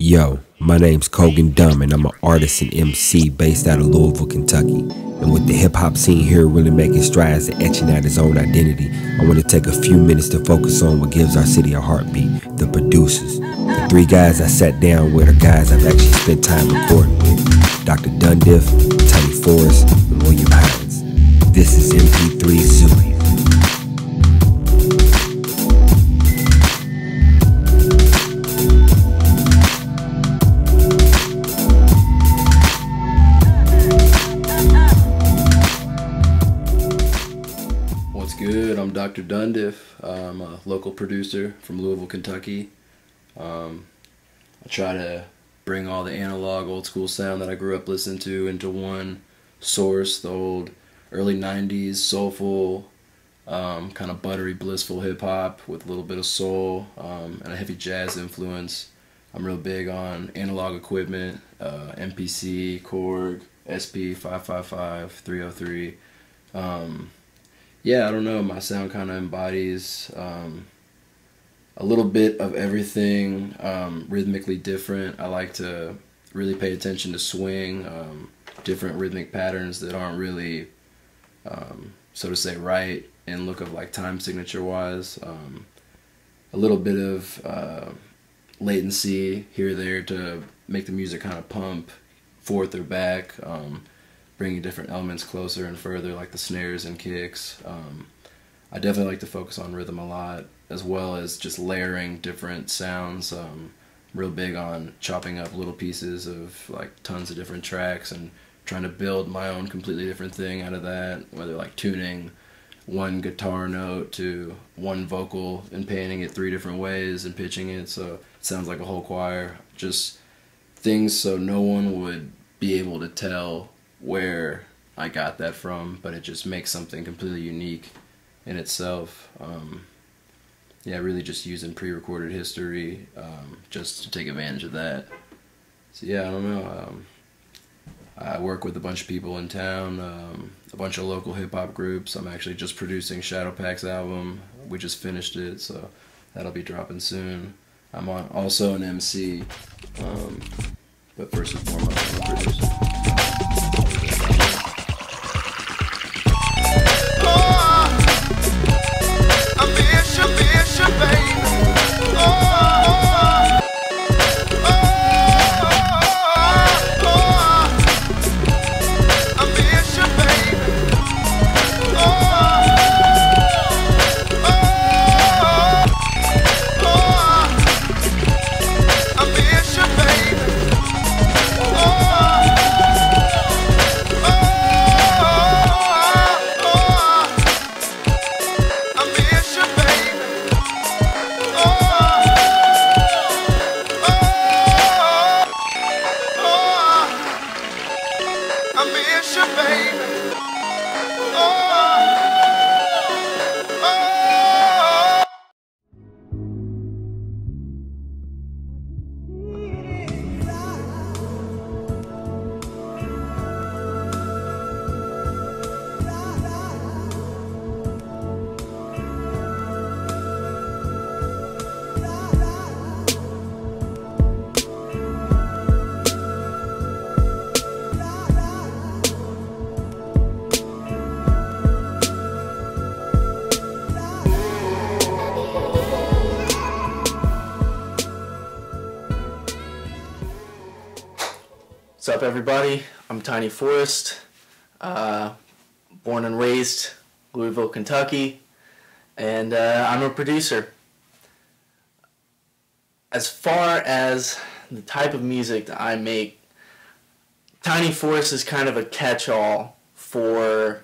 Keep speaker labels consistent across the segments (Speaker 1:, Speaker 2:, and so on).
Speaker 1: Yo, my name's Kogan Dumb and I'm an artist and MC based out of Louisville, Kentucky. And with the hip-hop scene here really making strides and etching out its own identity, I want to take a few minutes to focus on what gives our city a heartbeat, the producers. The three guys I sat down with are guys I've actually spent time recording with: Dr. Dundiff, TinyForest, and William Hines. This is MP3 ZOO.
Speaker 2: Good. I'm Dr. Dundiff. I'm a local producer from Louisville, Kentucky. I try to bring all the analog, old school sound that I grew up listening to into one source, the old early 90s soulful, kind of buttery, blissful hip-hop with a little bit of soul and a heavy jazz influence. I'm real big on analog equipment, MPC, Korg, SP 555, 303. Yeah, I don't know, my sound kind of embodies a little bit of everything, rhythmically different. I like to really pay attention to swing, different rhythmic patterns that aren't really, so to say, right in look of like time signature wise. A little bit of latency here or there to make the music kind of pump forth or back. Bringing different elements closer and further, like the snares and kicks. I definitely like to focus on rhythm a lot, as well as just layering different sounds. Real big on chopping up little pieces of like tons of different tracks and trying to build my own completely different thing out of that, whether like tuning one guitar note to one vocal and painting it three different ways and pitching it so it sounds like a whole choir. Just things so no one would be able to tell where I got that from, but it just makes something completely unique in itself. Yeah, really just using pre-recorded history just to take advantage of that. So yeah, I don't know. I work with a bunch of people in town, a bunch of local hip-hop groups. I'm actually just producing Shadow Pack's album. We just finished it, so that'll be dropping soon. I'm also an MC, but first and foremost, I'm a producer.
Speaker 3: What's up, everybody? I'm TinyForest, born and raised Louisville, Kentucky, and I'm a producer. As far as the type of music that I make, TinyForest is kind of a catch-all for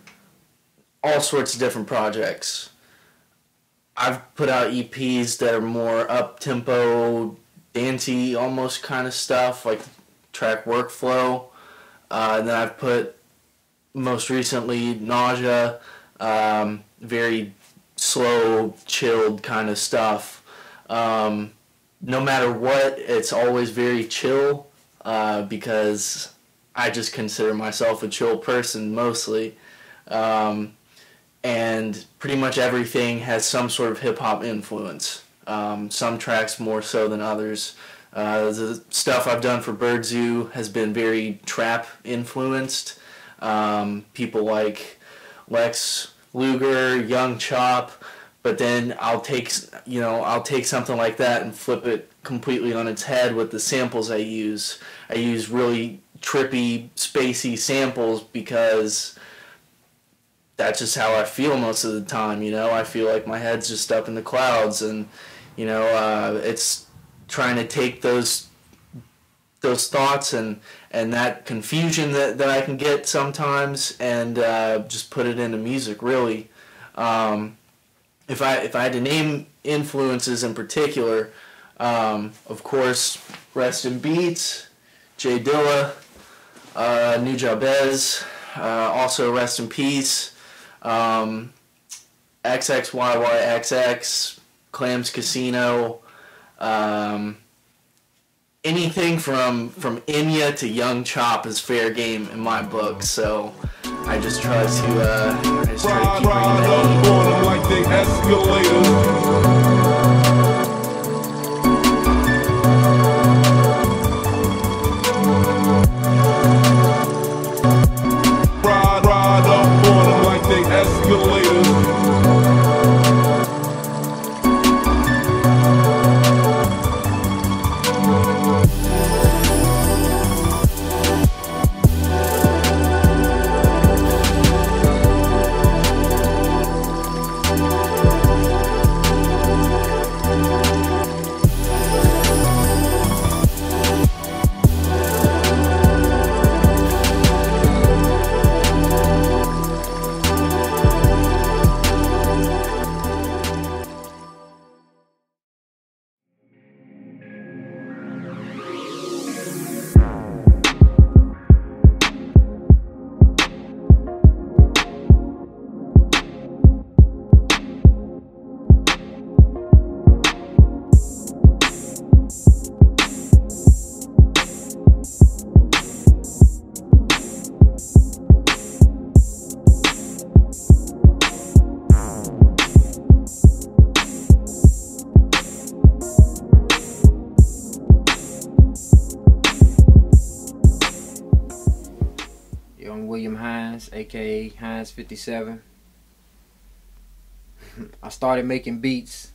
Speaker 3: all sorts of different projects. I've put out EPs that are more up-tempo, dancey almost kind of stuff, like track Workflow, and then I've put most recently Nausea, very slow, chilled kind of stuff. No matter what, it's always very chill, because I just consider myself a chill person mostly, and pretty much everything has some sort of hip-hop influence. Some tracks more so than others. The stuff I've done for Bird Zoo has been very trap influenced. People like Lex Luger, Young Chop, but then I'll take something like that and flip it completely on its head with the samples I use. I use really trippy, spacey samples because that's just how I feel most of the time. I feel like my head's just up in the clouds, and it's trying to take those thoughts and that confusion that I can get sometimes, and just put it into music. Really, if I had to name influences in particular, of course, Rest in Beats, Jay Dilla, Nujabez, also Rest in Peace, XXYYXX, Clams Casino, anything from Enya to Young Chop is fair game in my book. So I just try to keep bringing that like they Ride up on them like they escalators.
Speaker 4: Hines, aka Hines 57. I started making beats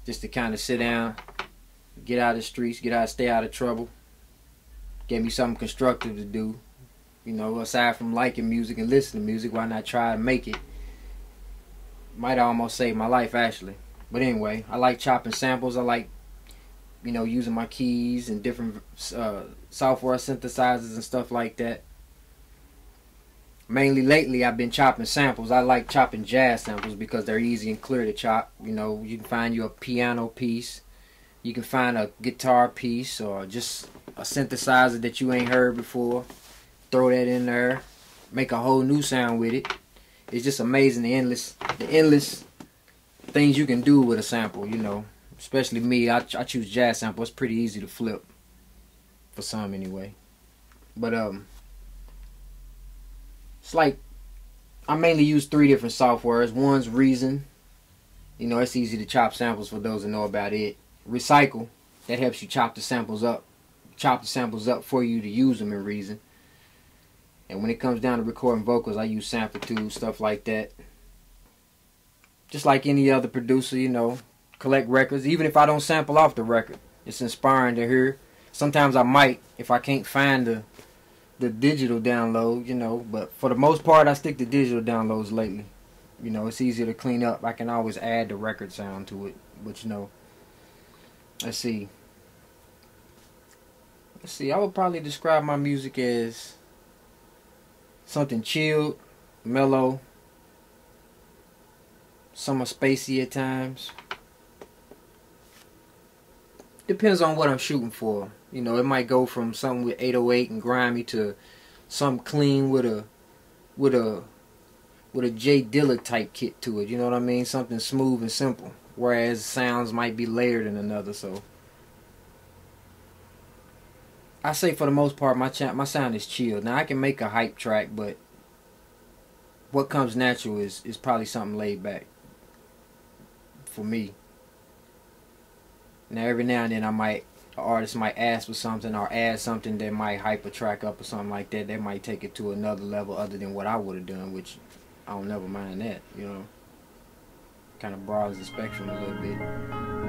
Speaker 4: just to kind of sit down, get out of the streets, stay out of trouble. Gave me something constructive to do. Aside from liking music and listening to music, why not try and make it? Might almost save my life, actually. But anyway, I like chopping samples. I like, using my keys and different software synthesizers and stuff like that. Mainly lately, I've been chopping samples. I like chopping jazz samples because they're easy and clear to chop. You can find you a piano piece, you can find a guitar piece, or just a synthesizer that you ain't heard before. Throw that in there, make a whole new sound with it. It's just amazing the endless things you can do with a sample. Especially me, I choose jazz sample. It's pretty easy to flip, for some anyway. But it's like I mainly use 3 different softwares. One's Reason. It's easy to chop samples for those that know about it. Recycle, that helps you chop the samples up for you to use them in Reason. And when it comes down to recording vocals, I use Samplitude, stuff like that. Just like any other producer, collect records. Even if I don't sample off the record, it's inspiring to hear. Sometimes I might, if I can't find the digital download, but for the most part, I stick to digital downloads lately. It's easier to clean up. I can always add the record sound to it. But let's see. I would probably describe my music as something chilled, mellow, somewhat spacey at times. Depends on what I'm shooting for. It might go from something with 808 and grimy to something clean with a Jay Dilla type kit to it. You know what I mean? Something smooth and simple. Whereas sounds might be layered in another. So I say for the most part my sound is chill. Now I can make a hype track, but what comes natural is probably something laid back for me. Now every now and then I might an artist might ask for something or add something that might hype a track up or something like that. They might take it to another level other than what I would have done, which I don't never mind that, you know. Kind of broadens the spectrum a little bit.